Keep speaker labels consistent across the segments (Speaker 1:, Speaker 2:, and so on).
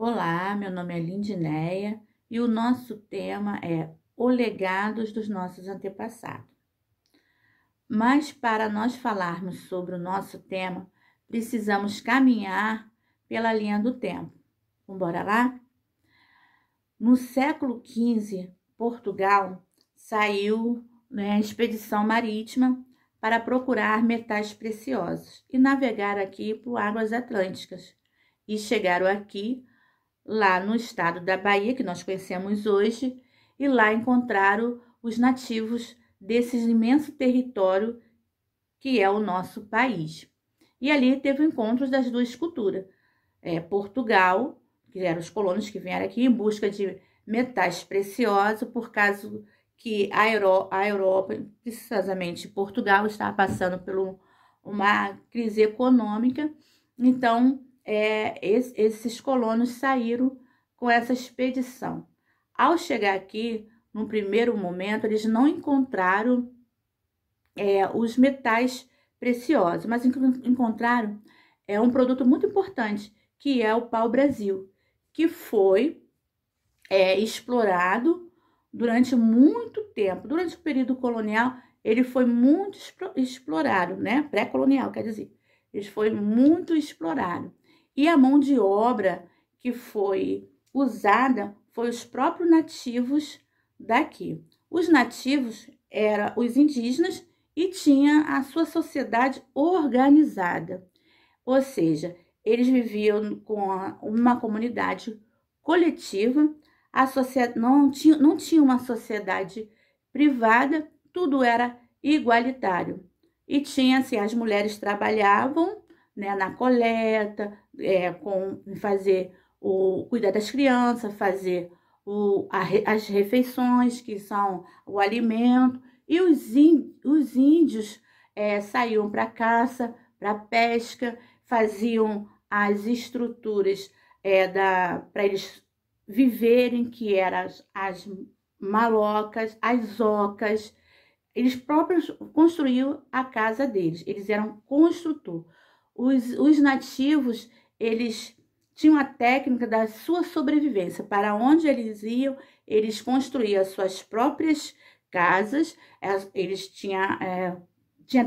Speaker 1: Olá, meu nome é Lindinéia e o nosso tema é o legados dos nossos antepassados. Mas para nós falarmos sobre o nosso tema, precisamos caminhar pela linha do tempo. Vamos lá? No século XV, Portugal saiu a expedição marítima para procurar metais preciosos e navegar aqui por águas atlânticas. E chegaram aqui lá no estado da Bahia, que nós conhecemos hoje, e lá encontraram os nativos desse imenso território que é o nosso país. E ali teve encontros das duas culturas. Portugal, que eram os colonos que vieram aqui em busca de metais preciosos, por causa que a Europa, precisamente Portugal, estava passando por uma crise econômica. Então, esses colonos saíram com essa expedição. Ao chegar aqui, no primeiro momento, eles não encontraram os metais preciosos, mas encontraram um produto muito importante, que é o pau-brasil, que foi explorado durante muito tempo. Durante o período colonial, ele foi muito explorado, né? Pré-colonial, quer dizer. Ele foi muito explorado. E a mão de obra que foi usada foi os próprios nativos daqui. Os nativos eram os indígenas e tinha a sua sociedade organizada. Ou seja, eles viviam com uma comunidade coletiva, não tinha uma sociedade privada, tudo era igualitário. E tinha assim, as mulheres trabalhavam, né, na coleta, cuidar das crianças, fazer as refeições, que são o alimento, e os índios saíam para caça, para pesca, faziam as estruturas para eles viverem, que eram as malocas, as ocas. Eles próprios construíam a casa deles, eles eram construtores. Os nativos, eles tinham a técnica da sua sobrevivência. Para onde eles iam, eles construíam as suas próprias casas, eles tinham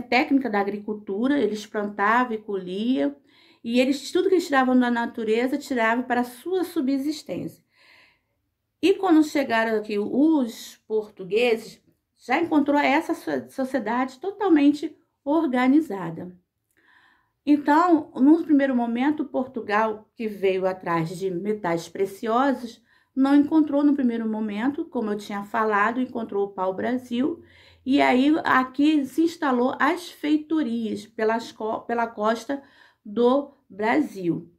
Speaker 1: técnica da agricultura, eles plantavam e colhiam, e tudo que eles tiravam da natureza, tiravam para a sua subsistência. E quando chegaram aqui os portugueses, já encontrou essa sociedade totalmente organizada. Então, no primeiro momento, Portugal, que veio atrás de metais preciosos, não encontrou no primeiro momento, como eu tinha falado, encontrou o pau-brasil, e aí aqui se instalou as feitorias pela costa do Brasil.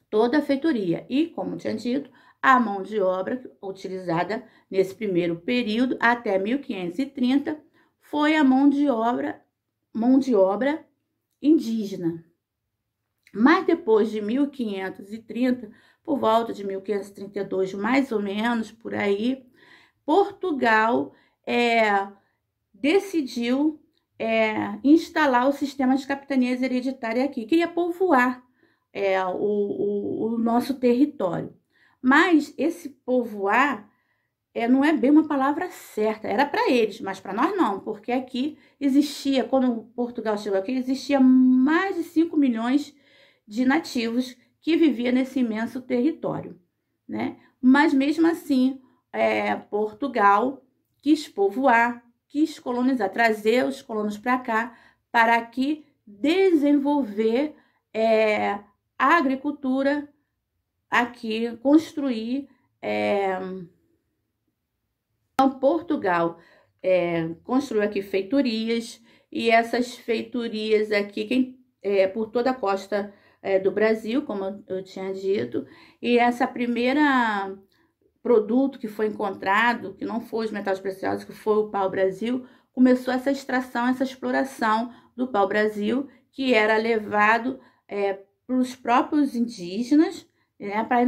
Speaker 1: Toda a feitoria. E, como tinha dito, a mão de obra utilizada nesse primeiro período, até 1530, foi a mão de obra indígena. Mas depois de 1530, por volta de 1532, mais ou menos, por aí, Portugal decidiu instalar o sistema de capitanias hereditárias aqui. Queria povoar o nosso território. Mas esse povoar não é bem uma palavra certa. Era para eles, mas para nós não, porque aqui existia, quando Portugal chegou aqui, existia mais de 5 milhões de nativos que viviam nesse imenso território, né? Mas mesmo assim, Portugal quis povoar, quis colonizar, trazer os colonos para cá, para aqui desenvolver a agricultura, aqui construir. Então, Portugal construiu aqui feitorias, e essas feitorias aqui, por toda a costa do Brasil, como eu tinha dito, e essa primeira produto que foi encontrado, que não foi os metais preciosos, que foi o pau-brasil, começou essa extração, essa exploração do pau-brasil, que era levado para os próprios indígenas, para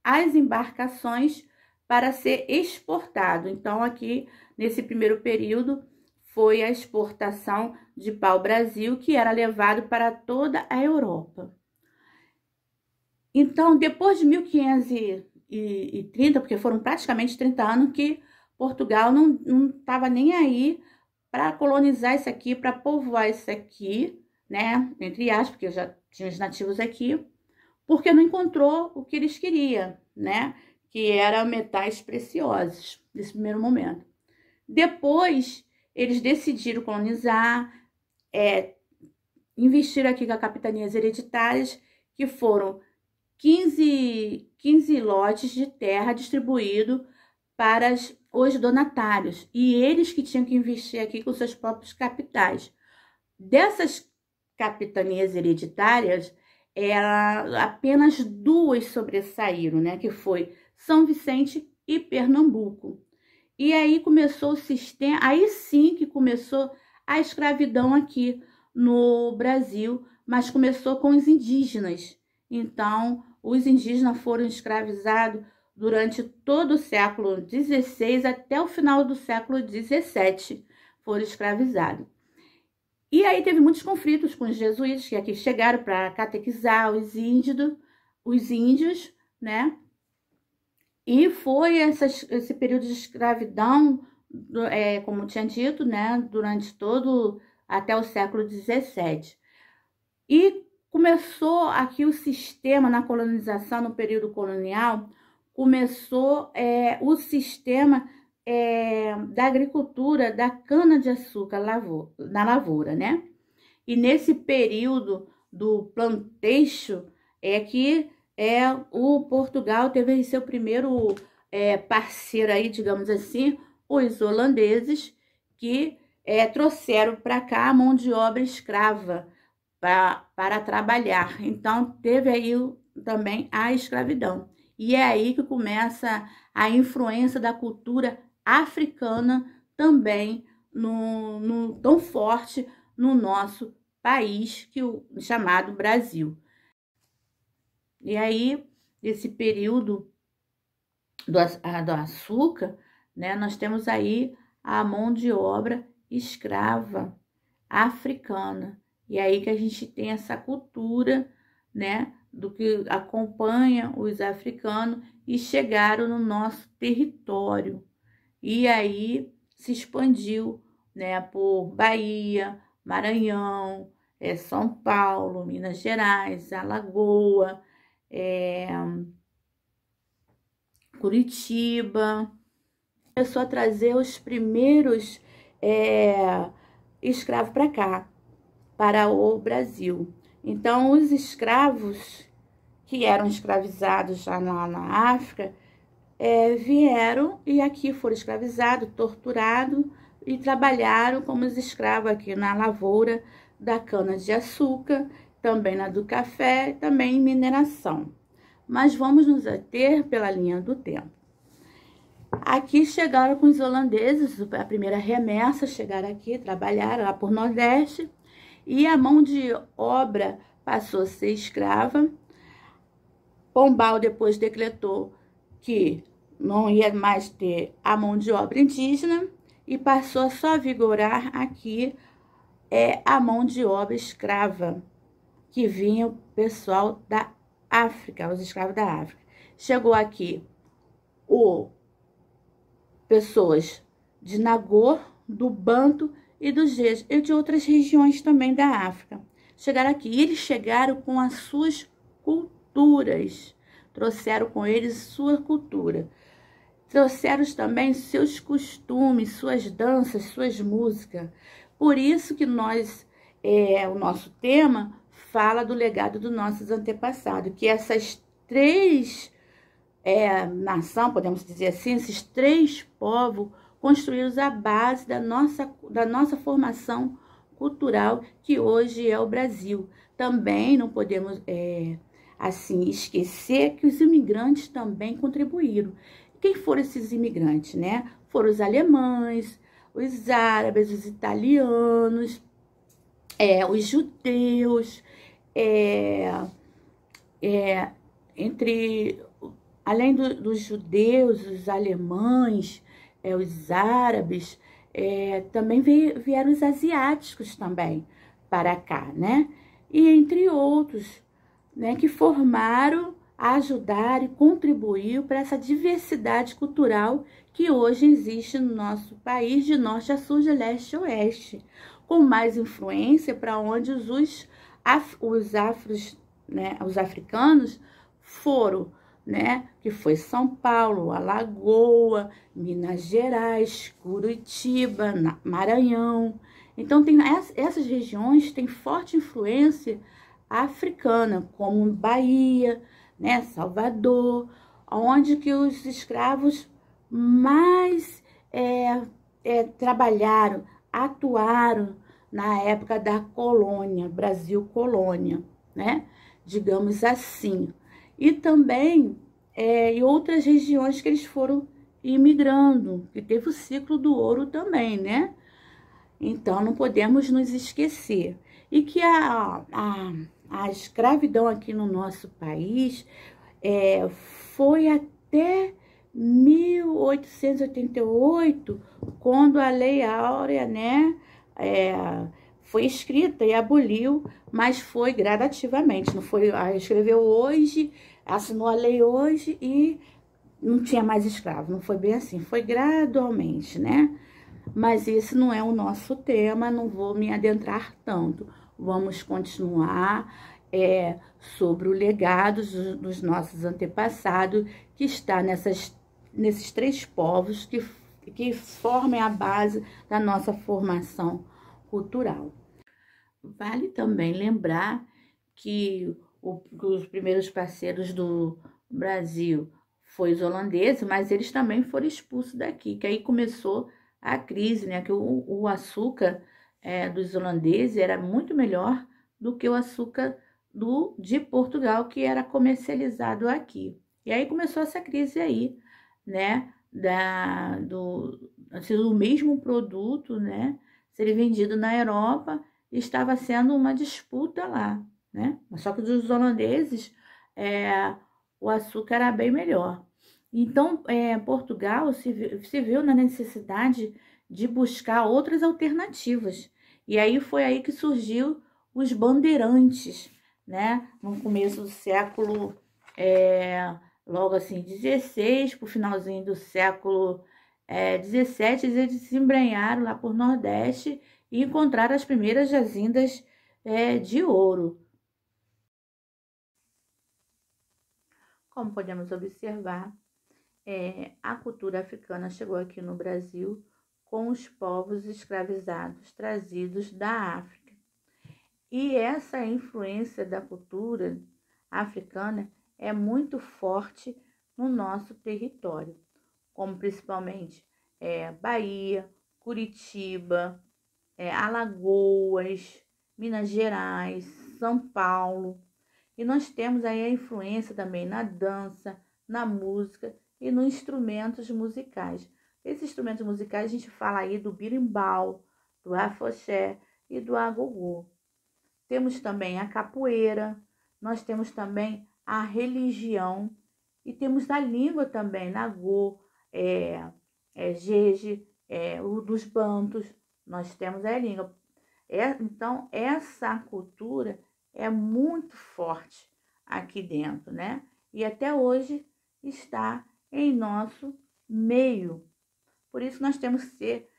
Speaker 1: as embarcações, para ser exportado. Então, aqui, nesse primeiro período, foi a exportação de pau-brasil, que era levado para toda a Europa. Então, depois de 1530, porque foram praticamente 30 anos que Portugal não estava nem aí para colonizar isso aqui, para povoar isso aqui, né? Entre aspas, porque já tinha os nativos aqui, porque não encontrou o que eles queriam, né? Que eram metais preciosos nesse primeiro momento. Depois, eles decidiram colonizar, investir aqui com as capitanias hereditárias, que foram 15 lotes de terra distribuídos para os donatários, e eles que tinham que investir aqui com seus próprios capitais. Dessas capitanias hereditárias, apenas duas sobressaíram, né? Que foi São Vicente e Pernambuco. E aí começou o sistema, aí sim que começou a escravidão aqui no Brasil, mas começou com os indígenas. Então, os indígenas foram escravizados durante todo o século XVI até o final do século XVII, foram escravizados. E aí teve muitos conflitos com os jesuítas, que aqui chegaram para catequizar os índios, né? E foi esse período de escravidão, como eu tinha dito, né? Durante todo, até o século XVII. E começou aqui o sistema, na colonização, no período colonial, começou o sistema da agricultura da cana-de-açúcar na lavoura, né? E nesse período do plantation que o Portugal teve seu primeiro parceiro aí, digamos assim, os holandeses, que trouxeram para cá a mão de obra escrava para trabalhar. Então, teve aí também a escravidão. E é aí que começa a influência da cultura africana também tão forte no nosso país, chamado Brasil. E aí, nesse período do açúcar, né, nós temos aí a mão de obra escrava africana. E aí que a gente tem essa cultura, né, do que acompanha os africanos e chegaram no nosso território. E aí se expandiu, né, por Bahia, Maranhão, São Paulo, Minas Gerais, Alagoas, Curitiba. Começou a trazer os primeiros escravos para cá, para o Brasil. Então, os escravos que eram escravizados já na África vieram e aqui foram escravizados, torturados e trabalharam como os escravos aqui na lavoura da cana-de-açúcar, também na do café, também em mineração. Mas vamos nos ater pela linha do tempo. Aqui chegaram com os holandeses, a primeira remessa, chegaram aqui, trabalharam lá por Nordeste, e a mão de obra passou a ser escrava. Pombal depois decretou que não ia mais ter a mão de obra indígena e passou a só vigorar aqui a mão de obra escrava, que vinha o pessoal da África, os escravos da África. Chegou aqui pessoas de Nagô, do Banto e do Jeje, e de outras regiões também da África. Chegaram aqui, e eles chegaram com as suas culturas, trouxeram com eles sua cultura, trouxeram também seus costumes, suas danças, suas músicas. Por isso que o nosso tema fala do legado dos nossos antepassados, que essas três nação, podemos dizer assim, esses três povos construíram a base da nossa formação cultural, que hoje é o Brasil. Também não podemos assim esquecer que os imigrantes também contribuíram. Quem foram esses imigrantes, né? Foram os alemães, os árabes, os italianos, os judeus, além dos judeus, os alemães, os árabes, também vieram os asiáticos também para cá, né? E entre outros, né, que formaram ajudar e contribuiu para essa diversidade cultural que hoje existe no nosso país, de norte a sul, de leste a oeste, com mais influência para onde os afros, né, os africanos foram, né, que foi São Paulo, Alagoas, Minas Gerais, Curitiba, Maranhão. Então, essas regiões têm forte influência africana, como Bahia, né, Salvador, onde que os escravos mais trabalharam, atuaram na época da colônia, Brasil colônia, né? Digamos assim. E também em outras regiões que eles foram imigrando, que teve o ciclo do ouro também, né? Então, não podemos nos esquecer. E que a escravidão aqui no nosso país foi até 1888, quando a Lei Áurea, né, foi escrita e aboliu, mas foi gradativamente. Não foi, escreveu hoje, assinou a lei hoje e não tinha mais escravo. Não foi bem assim, foi gradualmente, né? Mas esse não é o nosso tema, não vou me adentrar tanto. Vamos continuar sobre o legado dos nossos antepassados, que está nesses três povos que formam a base da nossa formação cultural. Vale também lembrar que os primeiros parceiros do Brasil foram os holandeses, mas eles também foram expulsos daqui, que aí começou a crise, né? Que o açúcar dos holandeses era muito melhor do que o açúcar de Portugal, que era comercializado aqui. E aí começou essa crise aí, né? Do mesmo produto, né? Ser vendido na Europa, estava sendo uma disputa lá, né? Só que dos holandeses, o açúcar era bem melhor. Então, Portugal se viu na necessidade de buscar outras alternativas. E aí foi aí que surgiu os bandeirantes, né? No começo do século, logo assim, 16, para o finalzinho do século 17, eles se embrenharam lá por Nordeste e encontraram as primeiras jazidas de ouro. Como podemos observar, a cultura africana chegou aqui no Brasil com os povos escravizados trazidos da África. E essa influência da cultura africana é muito forte no nosso território, como principalmente Bahia, Curitiba, Alagoas, Minas Gerais, São Paulo. E nós temos aí a influência também na dança, na música e nos instrumentos musicais. Esses instrumentos musicais a gente fala aí do birimbau, do afoxé e do agogô. Temos também a capoeira, nós temos também a religião e temos a língua também, nagô, jeje, o dos bantos, nós temos a língua. Então, essa cultura é muito forte aqui dentro, né? E até hoje está em nosso meio. Por isso nós temos que ser,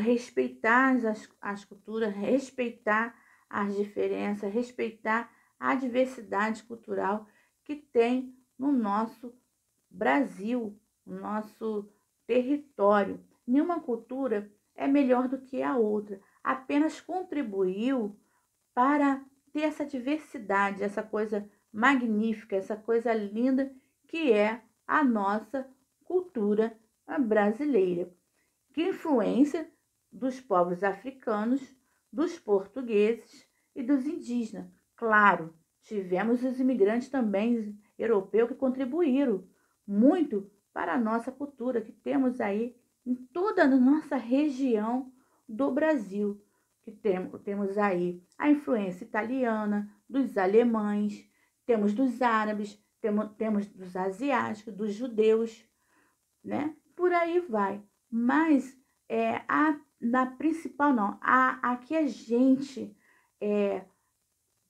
Speaker 1: respeitar as culturas, respeitar as diferenças, respeitar a diversidade cultural que tem no nosso Brasil, no nosso território. Nenhuma cultura é melhor do que a outra, apenas contribuiu para ter essa diversidade, essa coisa magnífica, essa coisa linda que é a nossa cultura brasileira. Que influência dos povos africanos, dos portugueses e dos indígenas. Claro, tivemos os imigrantes também europeus que contribuíram muito para a nossa cultura, que temos aí em toda a nossa região do Brasil, que temos aí a influência italiana, dos alemães, temos dos árabes, temos dos asiáticos, dos judeus, né? Por aí vai. Mas na principal não, a que a gente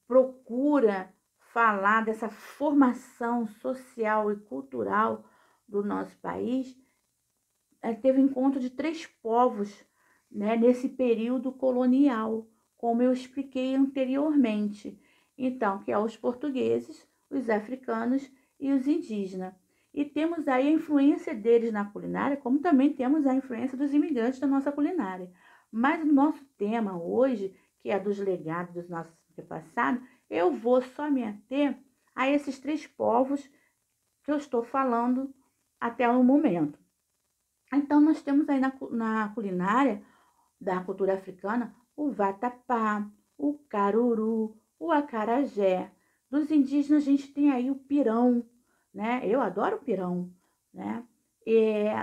Speaker 1: procura falar dessa formação social e cultural do nosso país, teve encontro de 3 povos, né, nesse período colonial, como eu expliquei anteriormente. Então, que é os portugueses, os africanos e os indígenas. E temos aí a influência deles na culinária, como também temos a influência dos imigrantes na nossa culinária. Mas o nosso tema hoje, que é dos legados dos nossos antepassados, eu vou só me ater a esses 3 povos que eu estou falando até o momento. Então, nós temos aí na culinária da cultura africana o vatapá, o caruru, o acarajé. Dos indígenas, a gente tem aí o pirão, né? Eu adoro o pirão, né?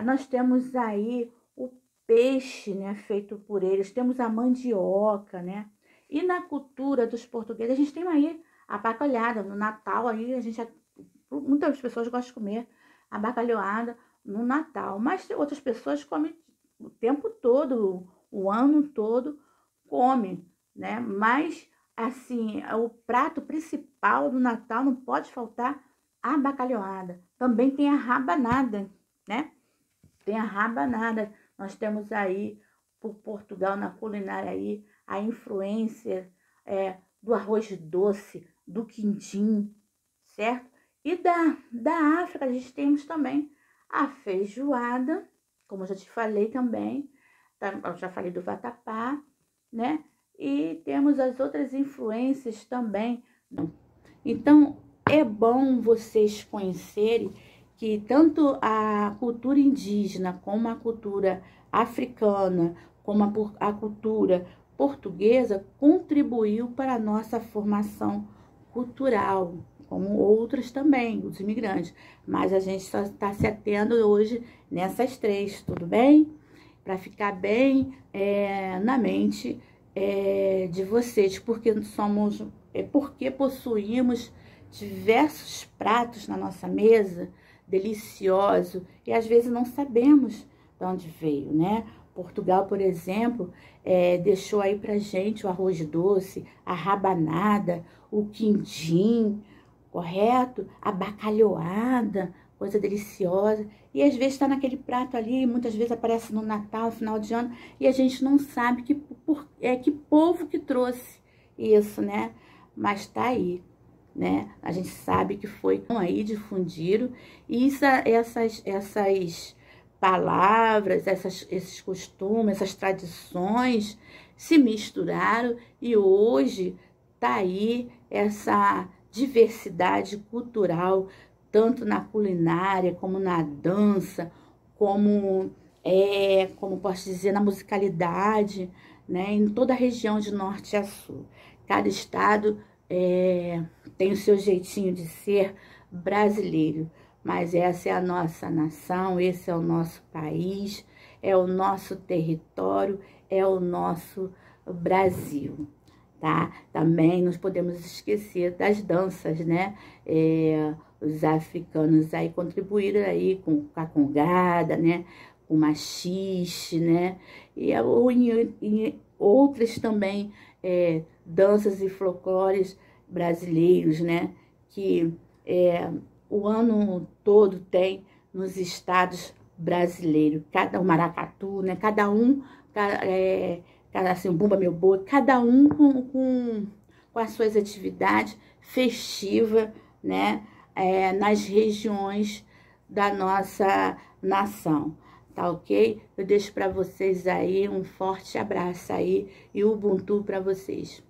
Speaker 1: Nós temos aí o peixe, né, feito por eles, temos a mandioca, né? E na cultura dos portugueses, a gente tem aí a bacalhada. No Natal, aí muitas pessoas gostam de comer a bacalhoada no Natal, mas outras pessoas comem o tempo todo, o ano todo comem, né? Mas, assim, o prato principal do Natal não pode faltar a bacalhoada. Também tem a rabanada, né? Tem a rabanada. Nós temos aí, por Portugal, na culinária aí, a influência do arroz doce, do quindim, certo? E da África, a gente temos também a feijoada, como eu já te falei também, eu já falei do vatapá, né? E temos as outras influências também. Então, é bom vocês conhecerem que tanto a cultura indígena, como a cultura africana, como a cultura portuguesa, contribuiu para a nossa formação cultural, como outras também, os imigrantes. Mas a gente só está se atendo hoje nessas 3, tudo bem? Para ficar bem na mente de vocês, porque porque possuímos diversos pratos na nossa mesa, delicioso, e às vezes não sabemos de onde veio, né? Portugal, por exemplo, deixou aí pra gente o arroz doce, a rabanada, o quindim, correto? A bacalhoada, coisa deliciosa. E às vezes está naquele prato ali, muitas vezes aparece no Natal, final de ano, e a gente não sabe que povo que trouxe isso, né? Mas tá aí, né? A gente sabe que foi aí difundiram, e essas palavras, esses costumes, essas tradições se misturaram e hoje tá aí essa diversidade cultural, tanto na culinária, como na dança, como posso dizer, na musicalidade, né? Em toda a região de norte a sul. Cada estado tem o seu jeitinho de ser brasileiro, mas essa é a nossa nação, esse é o nosso país, é o nosso território, é o nosso Brasil, tá? Também não podemos esquecer das danças, né? Os africanos aí contribuíram aí com a congada, né? Com machixe, né? E outras também danças e folclores brasileiros, né? Que o ano todo tem nos estados brasileiros, o maracatu, né? Cada um, assim, o Bumba Meu Boi, cada um com as suas atividades festivas, né? Nas regiões da nossa nação, tá ok? Eu deixo para vocês aí um forte abraço aí e Ubuntu para vocês.